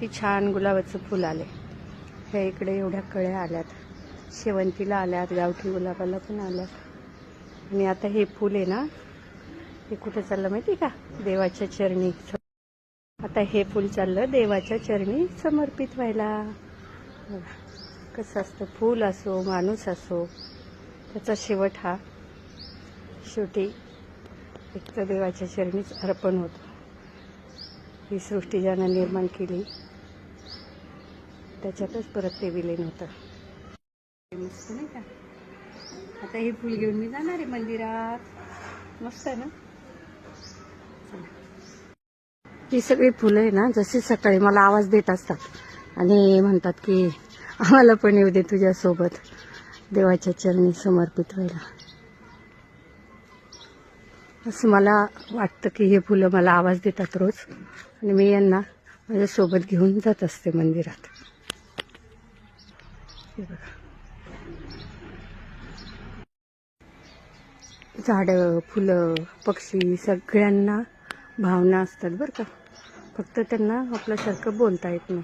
ती छान गुलाबाचं फुल आले. ह्या इकडे एवढ्या कळ्या आल्यात, शेवंतीला आल्यात, गावठी गुलाबाला पण आल्यात. आणि आता हे फुल आहे ना, हे कुठं चाललं माहिती का? देवाच्या चरणी. आता हे फुल चाललं देवाच्या चरणी समर्पित व्हायला. कसं असतं, फूल असो माणूस असो, त्याचा शेवट हा शेवटी एक तर देवाच्या चरणीच अर्पण होतो. ही सृष्टी ज्यानं निर्माण केली त्याच्यातच परत ते विलीन होतं. मस्त नाही का? आता हे फुल घेऊन मी जाणार आहे मंदिरात. मस्त आहे ना? ही सगळी फुलं आहे ना, जशी सकाळी मला आवाज देत असतात आणि म्हणतात की आम्हाला पण येऊ दे तुझ्यासोबत देवाच्या चरणी समर्पित व्हायला. असं मला वाटतं की हे फुलं मला आवाज देतात रोज, आणि मी यांना माझ्यासोबत घेऊन जात असते मंदिरात. झाडं, फुलं, पक्षी सगळ्यांना भावना असतात बरं का. फक्त त्यांना आपल्यासारखं बोलता येत नाही.